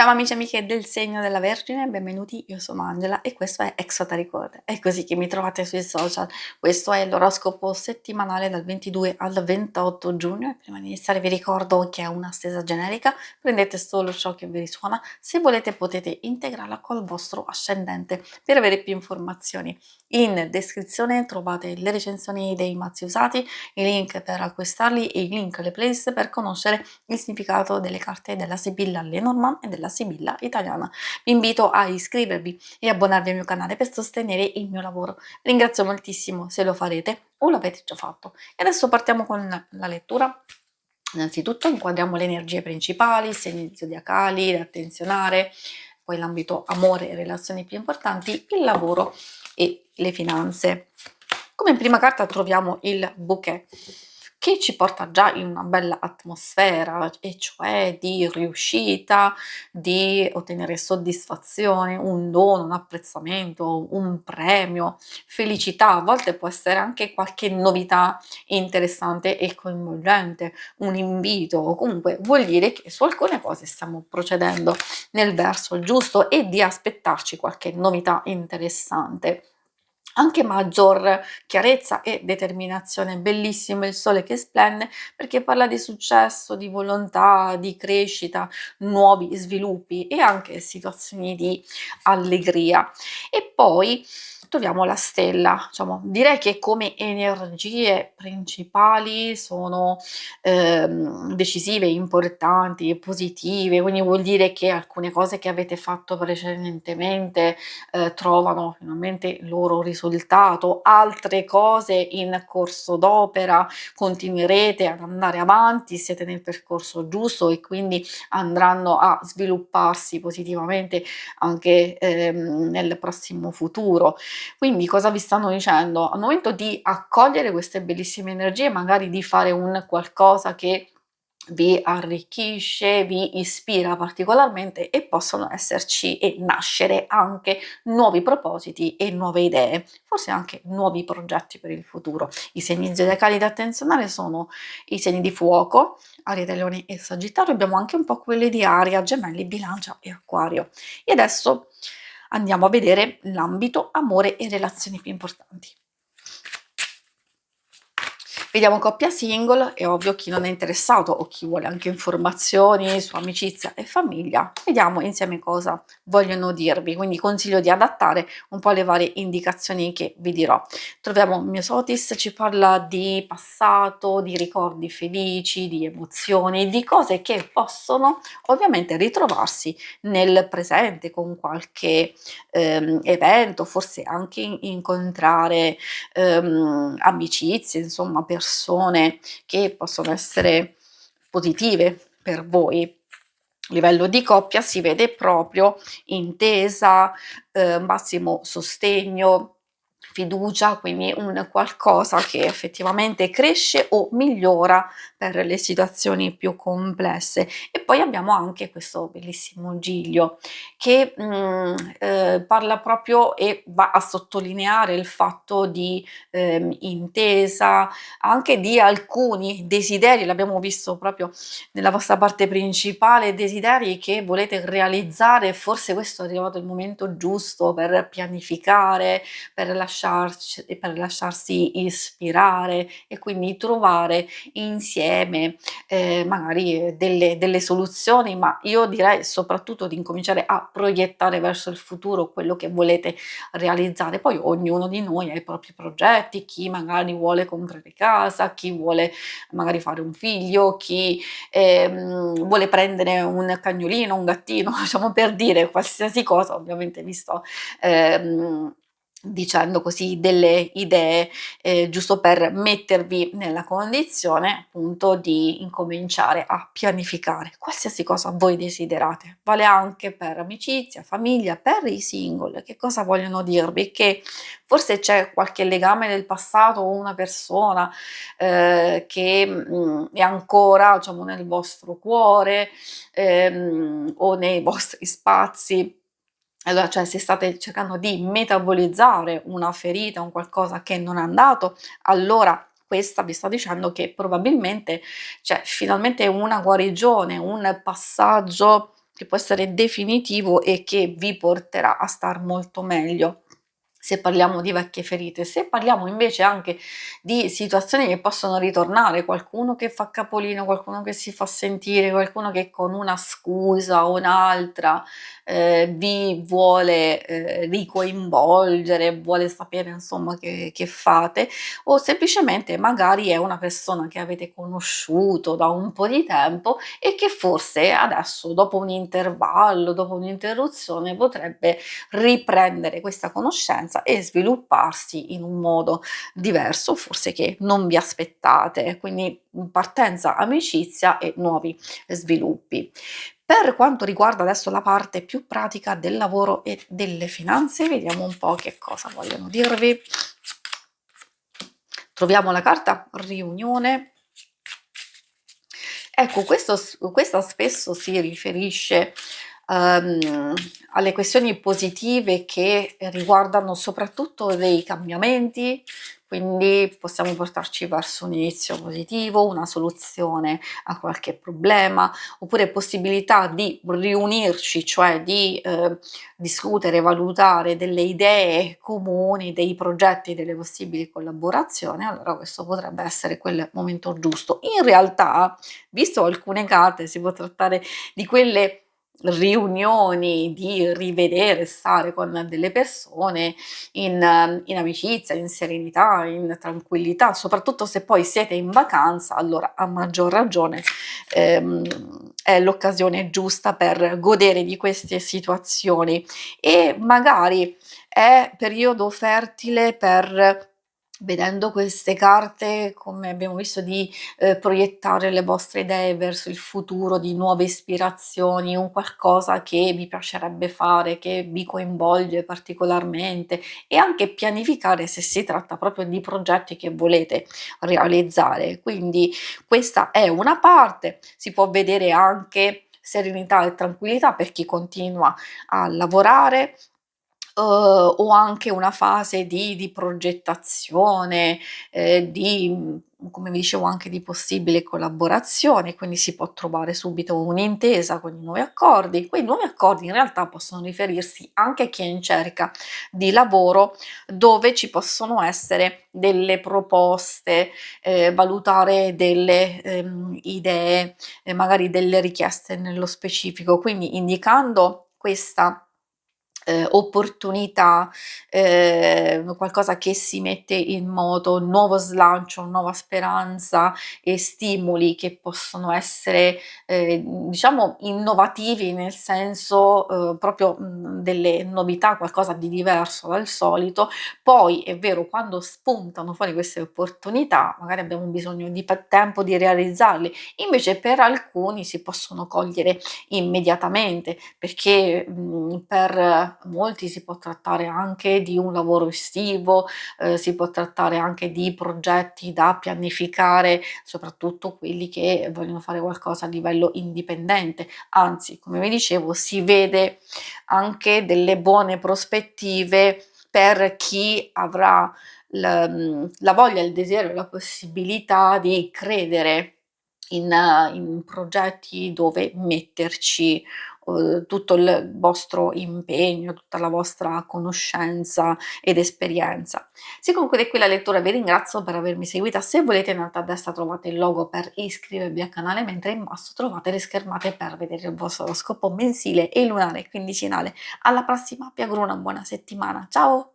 Ciao amici e amiche del segno della Vergine, benvenuti, io sono Angela e questo è Exotericord. È così che mi trovate sui social. Questo è l'oroscopo settimanale dal 22 al 28 giugno e prima di iniziare vi ricordo che è una stesa generica, prendete solo ciò che vi risuona, se volete potete integrarla col vostro ascendente per avere più informazioni. In descrizione trovate le recensioni dei mazzi usati, i link per acquistarli e i link alle playlist per conoscere il significato delle carte della Sibilla Lenormand e della Sibilla italiana. Vi invito a iscrivervi e abbonarvi al mio canale per sostenere il mio lavoro. Ringrazio moltissimo se lo farete o l'avete già fatto. E adesso partiamo con la lettura. Innanzitutto inquadriamo le energie principali, i segni zodiacali da attenzionare, poi l'ambito amore e relazioni più importanti, il lavoro e le finanze. Come prima carta troviamo il bouquet, che ci porta già in una bella atmosfera, e cioè di riuscita, di ottenere soddisfazione, un dono, un apprezzamento, un premio, felicità. A volte può essere anche qualche novità interessante e coinvolgente, un invito, o comunque vuol dire che su alcune cose stiamo procedendo nel verso giusto e di aspettarci qualche novità interessante. Anche maggior chiarezza e determinazione. Bellissimo il sole che splende perché parla di successo, di volontà, di crescita, nuovi sviluppi e anche situazioni di allegria. E poi troviamo la stella, diciamo, direi che come energie principali sono decisive, importanti e positive, quindi vuol dire che alcune cose che avete fatto precedentemente trovano finalmente il loro risultato, altre cose in corso d'opera, continuerete ad andare avanti, siete nel percorso giusto e quindi andranno a svilupparsi positivamente anche nel prossimo futuro. Quindi cosa vi stanno dicendo? Al momento di accogliere queste bellissime energie, magari di fare un qualcosa che vi arricchisce, vi ispira particolarmente e possono esserci e nascere anche nuovi propositi e nuove idee, forse anche nuovi progetti per il futuro. I segni zodiacali da attenzionare sono i segni di fuoco, Ariete, Leone e Sagittario, abbiamo anche un po' quelli di Aria, Gemelli, Bilancia e Acquario. E adesso andiamo a vedere l'ambito amore e relazioni più importanti. Vediamo coppia single, è ovvio chi non è interessato o chi vuole anche informazioni su amicizia e famiglia. Vediamo insieme cosa vogliono dirvi, quindi consiglio di adattare un po' le varie indicazioni che vi dirò. Troviamo Myosotis, ci parla di passato, di ricordi felici, di emozioni, di cose che possono ovviamente ritrovarsi nel presente con qualche evento, forse anche incontrare amicizie, insomma persone che possono essere positive per voi. A livello di coppia si vede proprio intesa, massimo sostegno, fiducia, quindi un qualcosa che effettivamente cresce o migliora per le situazioni più complesse. E poi abbiamo anche questo bellissimo Giglio che parla proprio e va a sottolineare il fatto di intesa, anche di alcuni desideri, l'abbiamo visto proprio nella vostra parte principale, desideri che volete realizzare, forse questo è arrivato il momento giusto per pianificare, per lasciarsi ispirare e quindi trovare insieme magari delle soluzioni, ma io direi soprattutto di incominciare a proiettare verso il futuro quello che volete realizzare. Poi ognuno di noi ha i propri progetti, chi magari vuole comprare casa, chi vuole magari fare un figlio, chi vuole prendere un cagnolino, un gattino, diciamo per dire qualsiasi cosa, ovviamente vi sto dicendo così delle idee, giusto per mettervi nella condizione appunto di incominciare a pianificare qualsiasi cosa voi desiderate. Vale anche per amicizia, famiglia, per i single. Che cosa vogliono dirvi? Che forse c'è qualche legame del passato o una persona che è ancora, diciamo, nel vostro cuore o nei vostri spazi. Allora, cioè se state cercando di metabolizzare una ferita, un qualcosa che non è andato, allora questa vi sta dicendo che probabilmente c'è finalmente una guarigione, un passaggio che può essere definitivo e che vi porterà a star molto meglio. Se parliamo di vecchie ferite. Se parliamo invece anche di situazioni che possono ritornare, qualcuno che fa capolino, qualcuno che si fa sentire, qualcuno che con una scusa o un'altra, vi vuole, ricoinvolgere, vuole sapere insomma che fate, o semplicemente magari è una persona che avete conosciuto da un po' di tempo e che forse adesso, dopo un intervallo, dopo un'interruzione, potrebbe riprendere questa conoscenza e svilupparsi in un modo diverso, forse che non vi aspettate, quindi partenza amicizia e nuovi sviluppi. Per quanto riguarda adesso la parte più pratica del lavoro e delle finanze, vediamo un po' che cosa vogliono dirvi. Troviamo la carta riunione. Ecco, questa spesso si riferisce, uhm, alle questioni positive che riguardano soprattutto dei cambiamenti, quindi possiamo portarci verso un inizio positivo, una soluzione a qualche problema, oppure possibilità di riunirci, cioè di, discutere, valutare delle idee comuni, dei progetti, delle possibili collaborazioni, allora questo potrebbe essere quel momento giusto. In realtà, visto alcune carte, si può trattare di quelle riunioni, di rivedere, stare con delle persone in amicizia, in serenità, in tranquillità, soprattutto se poi siete in vacanza, allora a maggior ragione, è l'occasione giusta per godere di queste situazioni e magari è periodo fertile per, vedendo queste carte, come abbiamo visto, di proiettare le vostre idee verso il futuro, di nuove ispirazioni, un qualcosa che vi piacerebbe fare, che vi coinvolge particolarmente e anche pianificare se si tratta proprio di progetti che volete realizzare. Quindi questa è una parte, si può vedere anche serenità e tranquillità per chi continua a lavorare, o anche una fase di progettazione, come vi dicevo anche di possibile collaborazione, quindi si può trovare subito un'intesa con i nuovi accordi. Quei nuovi accordi in realtà possono riferirsi anche a chi è in cerca di lavoro, dove ci possono essere delle proposte, valutare delle, idee, magari delle richieste nello specifico. Quindi indicando questa opportunità, qualcosa che si mette in moto, un nuovo slancio, nuova speranza e stimoli che possono essere, diciamo innovativi, nel senso, proprio, delle novità, qualcosa di diverso dal solito. Poi è vero, quando spuntano fuori queste opportunità, magari abbiamo bisogno di tempo di realizzarli, invece per alcuni si possono cogliere immediatamente, perché, per molti si può trattare anche di un lavoro estivo, si può trattare anche di progetti da pianificare, soprattutto quelli che vogliono fare qualcosa a livello indipendente. Anzi, come vi dicevo, si vede anche delle buone prospettive per chi avrà la voglia, il desiderio e la possibilità di credere in progetti dove metterci, tutto il vostro impegno, tutta la vostra conoscenza ed esperienza. Si conclude qui la lettura, vi ringrazio per avermi seguita. Se volete, in alto a destra trovate il logo per iscrivervi al canale, mentre in basso trovate le schermate per vedere il vostro oroscopo mensile e lunare quindicinale. Alla prossima, vi auguro una buona settimana. Ciao!